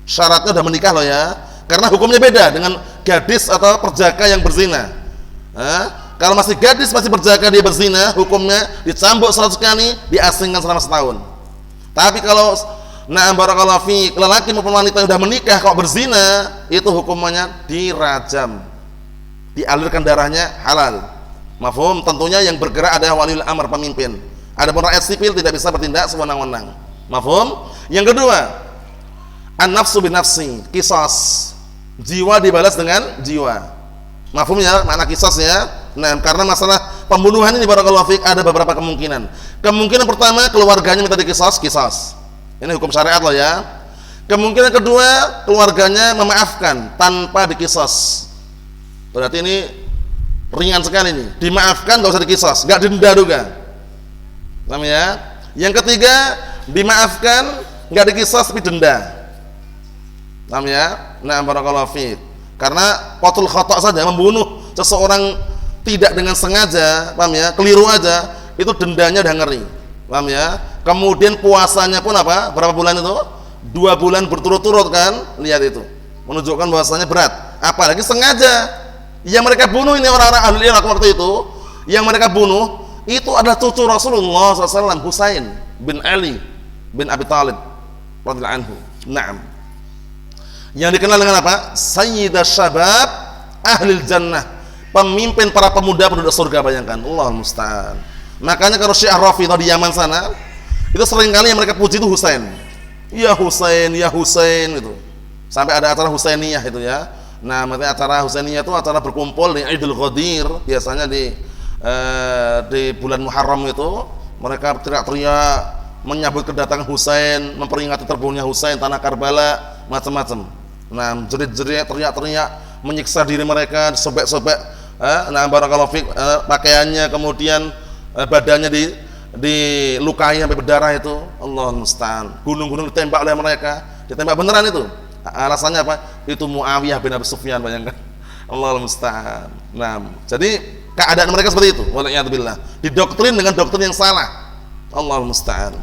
Syaratnya sudah menikah loh ya. Karena hukumnya beda dengan gadis atau perjaka yang berzina. Kalau masih gadis, masih berjaga, dia berzina, hukumnya dicambuk 100 kali, diasingkan selama setahun. Tapi kalau barakallahu fiik, lelaki maupun wanita yang sudah menikah kalau berzina, itu hukumannya dirajam, dialirkan darahnya, halal. Mafhum? Tentunya yang bergerak adalah waliul amr, pemimpin. Adapun rakyat sipil tidak bisa bertindak sewenang-wenang. Mafhum? Yang kedua, an-nafsu bin nafsi, qisas. Jiwa dibalas dengan jiwa. Mafhum ya, makna qisas ya. Nah, karena masalah pembunuhan ini barakallahu fiik ada beberapa kemungkinan. Kemungkinan pertama, keluarganya minta diqisas, qisas. Ini hukum syariat loh ya. Kemungkinan kedua, keluarganya memaafkan tanpa diqisas. Berarti ini ringan sekali nih, dimaafkan nggak usah diqisas, nggak denda juga. Paham ya? Yang ketiga, dimaafkan nggak diqisas tapi denda. Paham ya? Nah, barakallahu fiik. Karena qatul khata' saja, membunuh seseorang tidak dengan sengaja, paham ya? Keliru aja, itu dendanya udah ngeri. Paham ya? Kemudian puasanya pun apa? Berapa bulan itu? 2 bulan berturut-turut kan? Lihat itu. Menunjukkan bahwasanya berat. Apalagi sengaja. Yang mereka bunuh ini orang-orang ahli Irak waktu itu, yang mereka bunuh itu adalah cucu Rasulullah SAW, Husain bin Ali bin Abi Thalib radhiyallahu anhu. Naam. Yang dikenal dengan apa? Sayyidah Syabab Ahlil Jannah, pemimpin para pemuda penduduk surga, bayangkan. Allahul musta'an. Makanya kalau Syiah Rafidhah di Yaman sana, itu seringkali yang mereka puji itu Husain. Ya Husain, ya Husain itu. Sampai ada acara Husainiyah itu ya. Nah, maksudnya acara Husainiyah itu acara berkumpul di Idul Qadir, biasanya di bulan Muharram itu mereka teriak-teriak menyambut kedatangan Husain, memperingati terbunuhnya Husain tanah Karbala, macam-macam. Nah, jerit-jerit, teriak-teriak, menyiksa diri mereka, sobek-sobek, barakallahu fiik, pakaiannya, kemudian badannya dilukai sampai berdarah itu. Allahul musta'an. Gunung-gunung ditembak oleh mereka, ditembak beneran itu. Alasannya apa? Itu Muawiyah bin Abi Sufyan, bayangkan. Allahul musta'an. Nah, jadi keadaan mereka seperti itu. Waliyadzubillah. Didoktrin dengan doktrin yang salah. Allahul musta'an.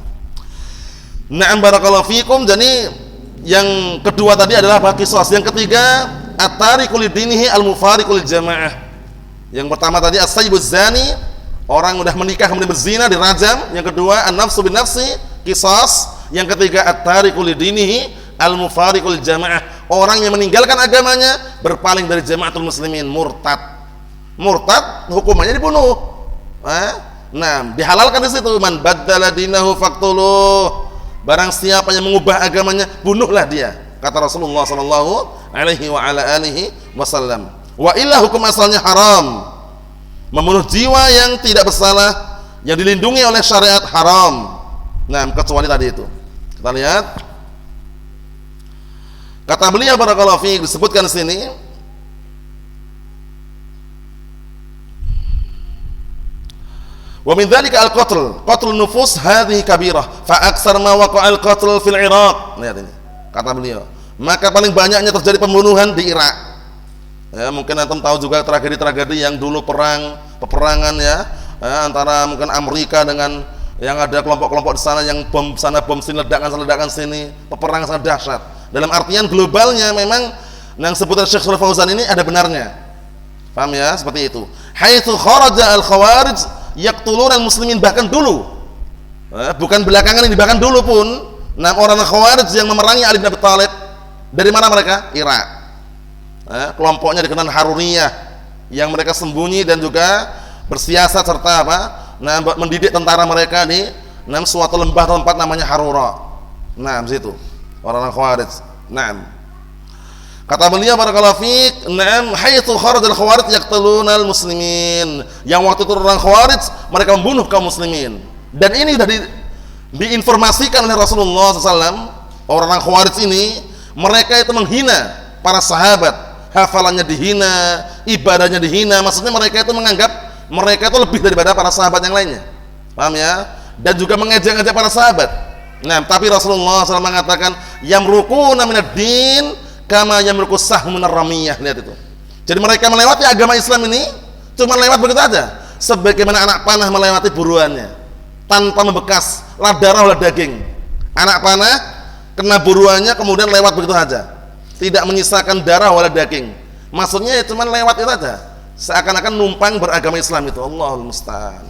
Na'am barakallahu fikum. Jadi yang kedua tadi adalah qisas. Yang ketiga, at-tariqu lidinihi al-mufariqu lil jamaah. Yang pertama tadi as-sayyibuz zani, orang sudah menikah kemudian berzina dirajam. Yang kedua, an-nafsu bin nafsi, qisas. Yang ketiga, at-tariqu lidinihi al-mufariqul jamaah, orang yang meninggalkan agamanya, berpaling dari jamaatul muslimin, murtad. Murtad hukumannya dibunuh. Nah, dihalalkan di situ, man baddala dinahu faqtuluh. Barang siapa yang mengubah agamanya, bunuhlah dia, kata Rasulullah sallallahu alaihi wa ala alihi wasallam. Wa illa, hukum asalnya haram. Membunuh jiwa yang tidak bersalah, yang dilindungi oleh syariat, haram. Nah, kecuali tadi itu. Kita lihat. Kata beliau barakallahu fiik, disebutkan di sini, wa min dzalika al-qatl, qatlun nufus hadhihi kabirah, fa aksar ma waqa'a al-qatl fil Iraq. Lihat ini. Kata beliau, maka paling banyaknya terjadi pembunuhan di Irak. Ya, mungkin antum tahu juga tragedi-tragedi yang dulu peperangan ya, antara mungkin Amerika dengan yang ada kelompok-kelompok di sana yang bom sana bom sini, ledakan sini, peperangan sangat dahsyat. Dalam artian globalnya memang yang sebutan Syekh Shalih Fauzan ini ada benarnya. Paham ya? Seperti itu. Haitsu kharaja al-khawarij yaqtuluna al-muslimin, bahkan dulu. Bukan belakangan ini, bahkan dulu pun orang khawarij yang memerangi Ali bin Abi Thalib, dari mana mereka? Irak. Kelompoknya dikenal Haruriyah, yang mereka sembunyi dan juga bersiasat serta mendidik tentara mereka di suatu lembah tempat namanya Harura. Nah, di situ. Orang-orang khawarij. Naam. Kata beliau barakallahu fiik, naam, haitsu kharajal khawarij yaqtuluna al-muslimin. Yang waktu itu orang khawarij mereka membunuh kaum muslimin. Dan ini sudah diinformasikan oleh Rasulullah SAW. Orang-orang khawarij ini mereka itu menghina para sahabat, hafalannya dihina, ibadahnya dihina. Maksudnya mereka itu menganggap mereka itu lebih daripada para sahabat yang lainnya. Paham ya? Dan juga mengejek-ngejek para sahabat. Nah, tapi Rasulullah SAW mengatakan yamruquna minad din kama yamruqu sahmu minar ramiyah. Lihat itu. Jadi mereka melewati agama Islam ini cuma lewat begitu aja, sebagaimana anak panah melewati buruannya tanpa membekas darah wala daging. Anak panah kena buruannya kemudian lewat begitu saja, tidak menyisakan darah wala daging. Maksudnya ya cuma lewat itu aja, seakan-akan numpang beragama Islam itu. Allahul musta'an.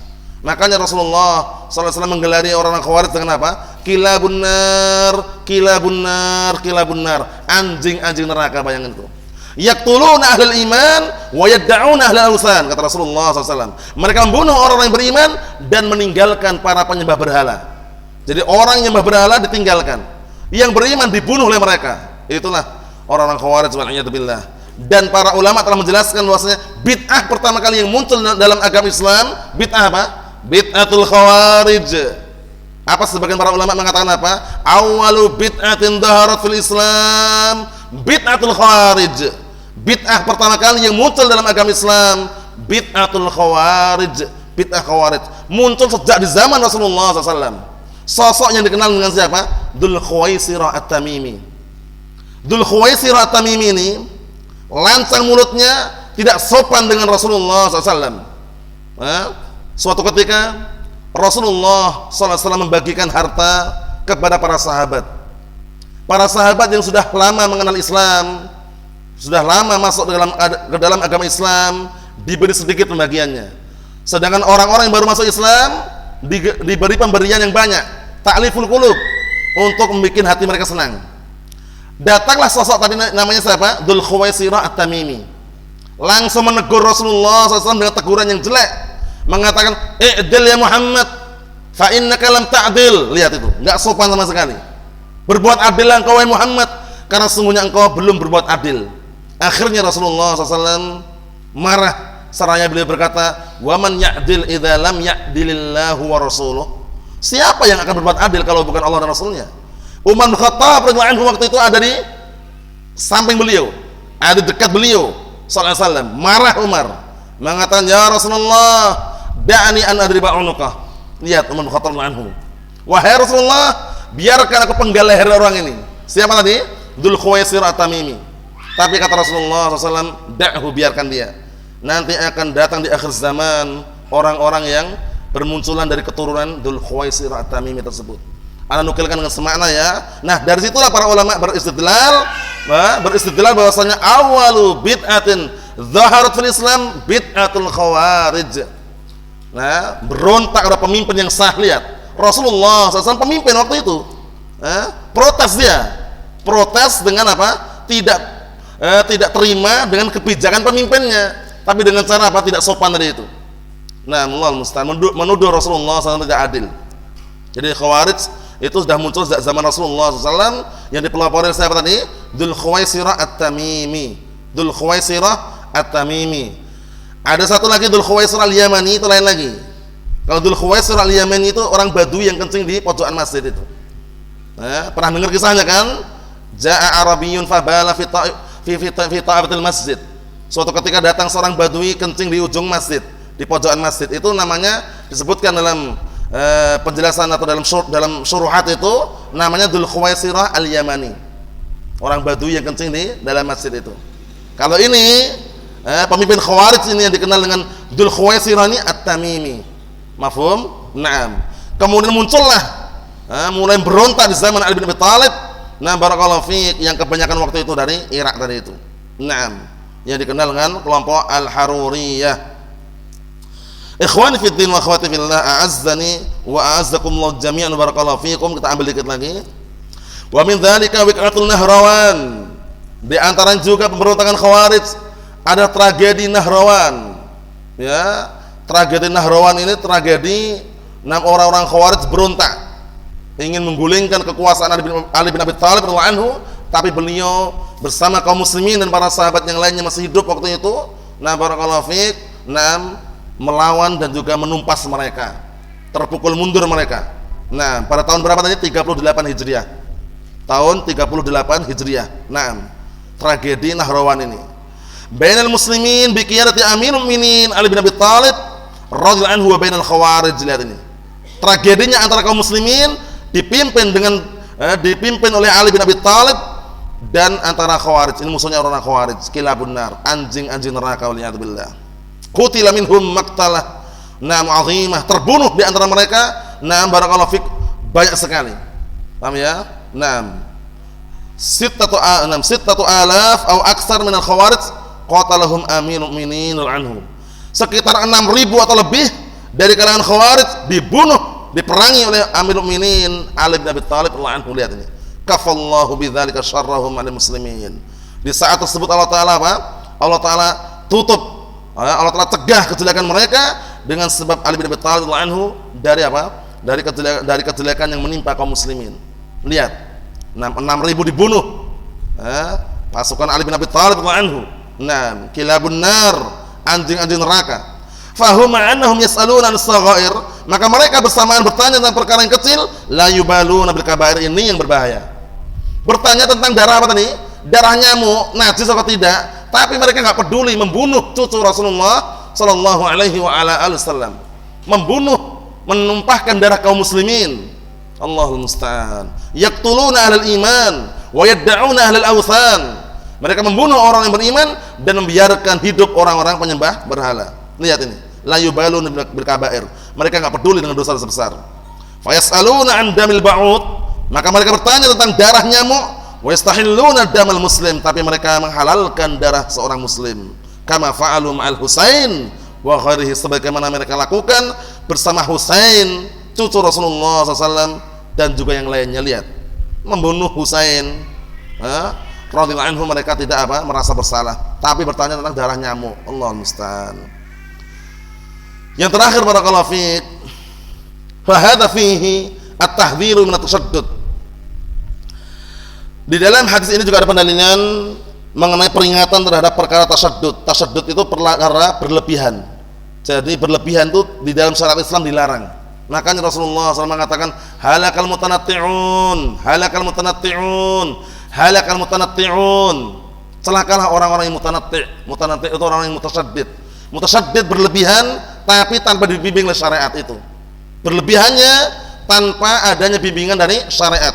Makanya Rasulullah SAW menggelari orang-orang Khawarij dengan apa? Kilabun nar, kilabun nar, kilabun nar. Anjing-anjing neraka, bayangin itu. Yaqtuluna ahlal iman wa yad'una ahlal awthan, kata Rasulullah SAW. Mereka membunuh orang-orang yang beriman dan meninggalkan para penyembah berhala. Jadi orang yang menyembah berhala ditinggalkan, yang beriman dibunuh oleh mereka. Itulah orang-orang Khawarij wal'iyadzubillah. Dan para ulama telah menjelaskan bahwasanya bid'ah pertama kali yang muncul dalam agama Islam, bid'ah apa? Bid'atul Khawarij. Apa sebagian para ulama mengatakan apa? Awalu bid'atin dhaharat fil Islam bid'atul Khawarij. Bid'ah pertama kali yang muncul dalam agama Islam, bid'atul Khawarij. Bid'ah Khawarij muncul sejak di zaman Rasulullah SAW. Sosok yang dikenal dengan siapa? Dzul Khuwaisirah At-Tamimi. Dzul Khuwaisirah At-Tamimi ini lancang mulutnya, tidak sopan dengan Rasulullah SAW. Suatu ketika Rasulullah SAW membagikan harta kepada para sahabat. Para sahabat yang sudah lama mengenal Islam, sudah lama masuk ke dalam agama Islam, diberi sedikit pembagiannya. Sedangkan orang-orang yang baru masuk Islam diberi pemberian yang banyak, ta'liful qulub, untuk membuat hati mereka senang. Datanglah sosok tadi, namanya siapa? Dzul Khuwaisirah At-Tamimi. Langsung menegur Rasulullah SAW dengan teguran yang jelek, mengatakan, "I'dil ya Muhammad, fa innaka lam ta'dil." Lihat itu, enggak sopan sama sekali. Berbuat adillah engkau wahai Muhammad, karena sesungguhnya engkau belum berbuat adil. Akhirnya Rasulullah SAW marah, seraya beliau berkata, "Wa man ya'dil idza lam ya'dilillahu wa rasuluh." Siapa yang akan berbuat adil kalau bukan Allah dan Rasulnya? Umar bin Khattab radhiyallahu anhu waktu itu ada di samping beliau, ada di dekat beliau sallallahu alaihi wasallam. Marah Umar, mengatakan, "Ya Rasulullah, da'ani an adriba unuqah." Lihat Umar bin Khattab radhiyallahu anhu, "Wahai Rasulullah, biarkan aku penggal leher orang ini." Siapa tadi? Dzul Khuwaisirah At-Tamimi. Tapi kata Rasulullah SAW, "Da'hu, biarkan dia. Nanti akan datang di akhir zaman orang-orang yang bermunculan dari keturunan Dzul Khuwaisirah At-Tamimi tersebut." Ana nukilkan dengan semakna ya. Nah, dari situlah para ulama beristidlal bahwasanya awalu bid'atin dhaharat fil Islam bid'atul Khawarij. Nah, berontak ada pemimpin yang sah. Lihat, Rasulullah SAW pemimpin waktu itu. Protes dia. Protes dengan apa? Tidak terima dengan kebijakan pemimpinnya, tapi dengan cara apa? Tidak sopan dari itu. Nah, Allah musta'an, menuduh Rasulullah SAW tidak adil. Jadi Khawarij itu sudah muncul sejak zaman Rasulullah SAW, yang dipelopori siapa tadi? Dzul Khuwaisirah At-Tamimi. Dzul Khuwaisirah At-Tamimi. Ada satu lagi Dzul Khuwaisirah Al-Yamani, itu lain lagi. Kalau Dzul Khuwaisirah Al-Yamani itu orang Badui yang kencing di pojokan masjid itu. Pernah dengar kisahnya kan? Ja'a Arabiyyun fabala fi ta'afatil masjid. Suatu ketika datang seorang Badui kencing di ujung masjid, di pojokan masjid. Itu namanya disebutkan dalam penjelasan atau dalam syuruhat itu, namanya Dzul Khuwaisirah Al-Yamani. Orang Badui yang kencing di dalam masjid itu. Kalau ini pemimpin Khawarij ini yang dikenal dengan Dzul Khuwaisirah ini At-Tamimi. Mafhum? Naam. Kemudian muncullah mulai berontak di zaman Ali bin Abi Thalib. Nah, barakallahu fiik, yang kebanyakan waktu itu dari Irak tadi itu. Naam. Yang dikenal dengan kelompok Al-Haruriyah. Ikhwani fi din wa akhwati fillah, a'azzani wa a'azzakumullah jami'an, barakallahu fiikum. Kita ambil dikit lagi. Wa min dzalika wiqatul Nahrawan. Di antara juga pemberontakan Khawarij ada tragedi Nahrawan. Ya, tragedi Nahrawan ini tragedi 6 orang-orang Khawarij berontak, ingin menggulingkan kekuasaan Ali bin Abi Thalib radhiyallahu anhu, tapi beliau bersama kaum muslimin dan para sahabat yang lainnya masih hidup waktu itu. Nah, barakallahu fiik, melawan dan juga menumpas mereka, terpukul mundur mereka. Nah, pada tahun berapa tadi? 38 Hijriah. Tahun 38 Hijriah. Nah, tragedi Nahrawan ini. Bainal muslimin bi qiyadati Amirul Mukminin Ali bin Abi Thalib radhiyallahu anhu wa bainal Khawarij. Lihat ini. Tragedinya antara kaum muslimin dipimpin oleh Ali bin Abi Thalib dan antara Khawarij. Ini musuhnya orang Khawarij, kilabun nar, anjing-anjing neraka, waliyadzubillah. Qutila minhum maqtalah, na'am, 'azimah, terbunuh di antara mereka, na'am, barakallahu fik, banyak sekali. Paham ya? Na'am. Sittatu alaf atau aksar minal Khawarij qatalahum Amirul Mukminin anhu. Sekitar 6.000 atau lebih dari kalangan Khawarij dibunuh, diperangi oleh Amirul Mukminin Ali bin Abi Thalib radhiyallahu anhu. Lihat ini. Kafallahu bidzalika syarrahum 'alal muslimin. Di saat tersebut Allah Taala apa? Allah Taala tutup, Allah Taala cegah kejelekan mereka dengan sebab Ali bin Abi Thalib radhiyallahu anhu dari apa? Dari kejelekan yang menimpa kaum muslimin. Lihat, 6.000 dibunuh. Pasukan Ali bin Abi Thalib radhiyallahu anhu. Kilabun nar, anjing-anjing neraka. Fahum annahum yas'aluna as-saghair, maka mereka bersamaan bertanya tentang perkara yang kecil, la yubaluna bil kabair, ini yang berbahaya. Bertanya tentang darah apa tadi? Darah nyamuk, najis atau tidak, tapi mereka enggak peduli membunuh cucu Rasulullah sallallahu alaihi wa ala alihi wasallam. Membunuh, menumpahkan darah kaum muslimin. Allahul musta'an. Yaqtuluna ahlal iman wa yad'una ahlal awthan. Mereka membunuh orang yang beriman dan membiarkan hidup orang-orang penyembah berhala. Lihat ini, la yubaluna bil kabair. Mereka enggak peduli dengan dosa besar. Fa yas'aluna an damil ba'ud, maka mereka bertanya tentang darah nyamuk, wa yastahilluna damal muslim, tapi mereka menghalalkan darah seorang muslim. Kama fa'alu ma'al Husain wa ghairihi, sebagaimana mereka lakukan bersama Husain cucu Rasulullah SAW dan juga yang lainnya. Lihat, membunuh Husain radhiyallahu anhu, mereka tidak apa merasa bersalah, tapi bertanya tentang darah nyamuk. Allahul musta'an. Yang terakhir, barakallahu fiik, fa hadza fihi at-tahdhiru min at-tashaddud. Di dalam hadis ini juga ada pendalilan mengenai peringatan terhadap perkara tasyaddud. Tasyaddud itu perkara berlebihan. Jadi berlebihan itu di dalam syariat Islam dilarang. Makanya Rasulullah SAW mengatakan halakal mutanatti'un, halakal mutanatti'un, halakal mutanatti'un. Celakalah orang-orang yang mutanatti'. Mutanatti' itu orang yang mutasyaddid. Mutasyaddid berlebihan tapi tanpa dibimbing oleh syariat itu. Berlebihannya tanpa adanya bimbingan dari syariat.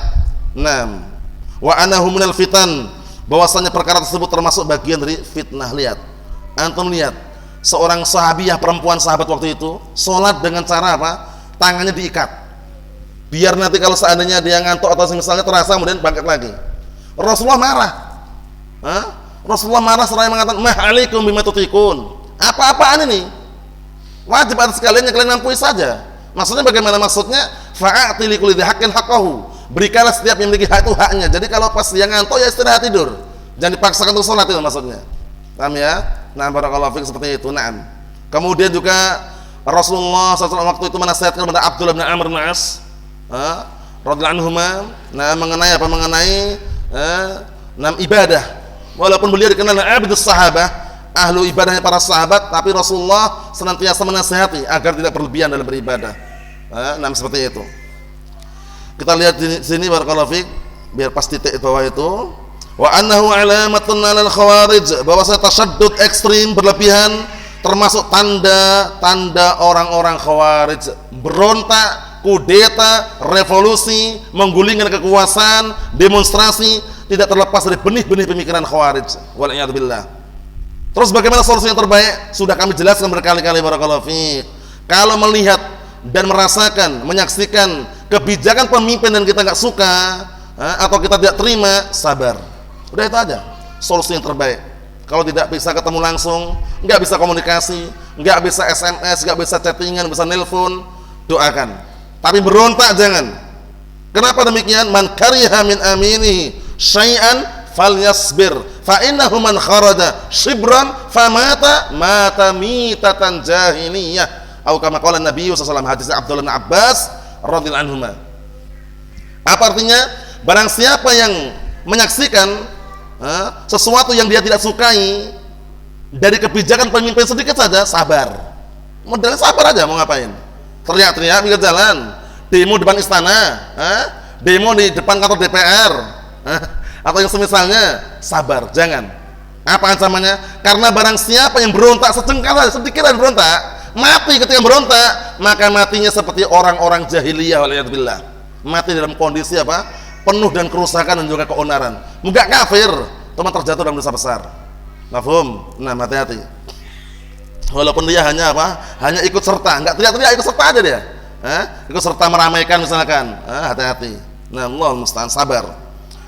Wa anahu minal fitan, bahwasanya perkara tersebut termasuk bagian dari fitnah. Lihat, antum lihat, seorang sahabiah perempuan, sahabat waktu itu sholat dengan cara apa? Tangannya diikat, biar nanti kalau seandainya dia ngantuk atau misalnya terasa kemudian bangkit lagi. Rasulullah marah. Rasulullah marah seraya mengatakan, ma'alaikum bima tutikun. Apa-apaan ini? Wajib atas kalian yang kalian mampu saja. Maksudnya bagaimana maksudnya? Fa'ati likulli dzil haqqin haqqahu. Berikanlah setiap yang memiliki hak itu haknya. Jadi kalau pas dia ngantuk ya istirahat tidur. Jangan dipaksakan untuk sholat, itu maksudnya. Paham ya? Barakallahu fiik, seperti itu. Kemudian juga Rasulullah SAW waktu itu menasihatkan kepada Abdullah bin Amr bin As radhiyallahu anhuma, mengenai apa? Mengenai ibadah. Walaupun beliau dikenal abdus sahabah, ahlu ibadahnya para sahabat, tapi Rasulullah senantiasa menasihati agar tidak berlebihan dalam beribadah. Seperti itu. Kita lihat di sini barakallahu fiik, biar pas titik bawah itu. Wa annahu alamatun 'alal khawarij, bahwa tasyaddud ekstrim berlebihan termasuk tanda-tanda orang-orang khawarij, berontak, kudeta, revolusi, menggulingkan kekuasaan, demonstrasi, tidak terlepas dari benih-benih pemikiran khawarij. Wal a'yadu billah. Terus bagaimana solusi yang terbaik? Sudah kami jelaskan berkali-kali barakallahu fiik. Kalau melihat dan merasakan, menyaksikan kebijakan pemimpin dan kita nggak suka atau kita tidak terima, sabar. Udah itu aja solusi yang terbaik. Kalau tidak bisa ketemu langsung, nggak bisa komunikasi, nggak bisa SMS, nggak bisa chattingan, bisa nelpon, doakan. Tapi berontak jangan. Kenapa demikian? Man kariha min aminihi syai'an falyasbir fa innahu man kharaja shibran famata mata mitatan jahiliyah. Atau kama qala Nabi sallallahu alaihi wasallam, hadis Abdullah bin Abbas radhiyallahu anhuma. Apa artinya? Barang siapa yang menyaksikan sesuatu yang dia tidak sukai dari kebijakan pemimpin sedikit saja, sabar. Modalnya sabar aja, mau ngapain? Teriak-teriak pinggir jalan, demo depan istana, demo di depan kantor DPR, atau yang semisalnya, sabar, jangan. Apa ancamannya? Karena barang siapa yang berontak secengkal saja, sedikit dan berontak, mati ketika berontak, maka matinya seperti orang-orang jahiliyah waliyadzubillah. Mati dalam kondisi apa? Penuh dengan kerusakan dan juga keonaran. Enggak kafir, cuma terjatuh dalam dosa besar. Mafhum? Hati-hati. Walaupun dia hanya apa? Hanya ikut serta, enggak teriak-teriak, ikut serta aja dia. Ikut serta meramaikan misalkan. Hati-hati. Allah musta'an, sabar.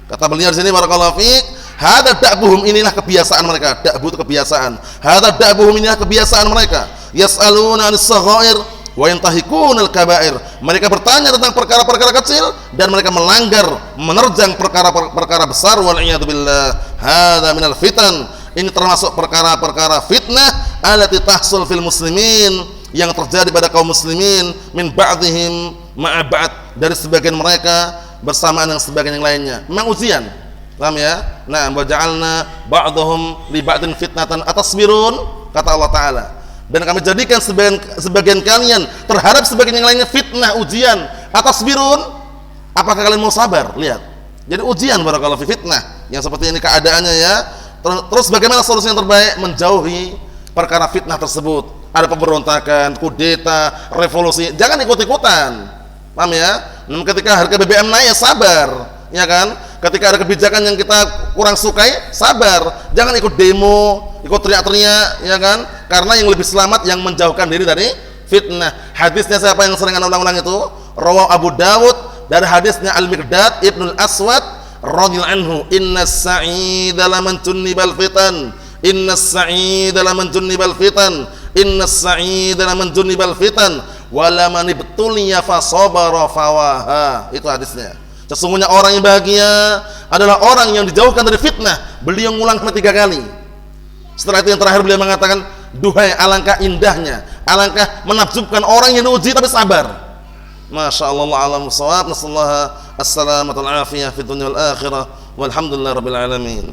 Kata beliau di sini barakallahu fiik, Hada da'buhum, inilah kebiasaan mereka. Da'bu itu kebiasaan. Hada da'buhum, inilah kebiasaan mereka. Yas'aluna 'anis saghair wa yantahikunal kaba'ir. Mereka bertanya tentang perkara-perkara kecil dan mereka melanggar, menerjang perkara-perkara besar. Wal iyadu billah. Hada minal fitan. Ini termasuk perkara-perkara fitnah allati tahsul fil muslimin, yang terjadi pada kaum muslimin, min ba'dihim ma'a ba'd, dari sebagian mereka bersamaan dengan sebagian yang lainnya. Memang ujian. Paham ya? Nah, wa ja'alna ba'dahum li ba'din fitnatan atasbirun, kata Allah Ta'ala. Dan kami jadikan sebagian kalian terhadap sebagian yang lainnya fitnah, ujian. Atasbirun, apakah kalian mau sabar? Lihat. Jadi ujian, barakallahu fi, fitnah. Yang seperti ini keadaannya ya. Terus bagaimana solusi yang terbaik? Menjauhi perkara fitnah tersebut. Ada pemberontakan, kudeta, revolusi, jangan ikut-ikutan. Paham ya? Ketika harga BBM naik, ya sabar, ya kan? Ketika ada kebijakan yang kita kurang sukai, sabar. Jangan ikut demo, ikut teriak-teriak, ya kan? Karena yang lebih selamat yang menjauhkan diri dari fitnah. Hadisnya siapa yang sering ulang-ulang itu? Rawahu Abu Dawud, dari hadisnya Al-Miqdad Ibnul Aswad radhiyallahu anhu, innas sa'ida laman tunnibal fitan, innas sa'ida laman tunnibal fitan, innas sa'ida laman tunnibal fitan, wala man ibtuliya fasabara fawaha. Itu hadisnya. Sesungguhnya orang yang bahagia adalah orang yang dijauhkan dari fitnah. Beliau ngulang 3 kali. Setelah itu yang terakhir beliau mengatakan, duhai alangkah indahnya, alangkah menakjubkan orang yang diuji tapi sabar. Masya Allah, a'lam bissawab. Nasallahu as-salamata wal afiyah fid dunya wal akhirah. Walhamdulillah rabbil alamin.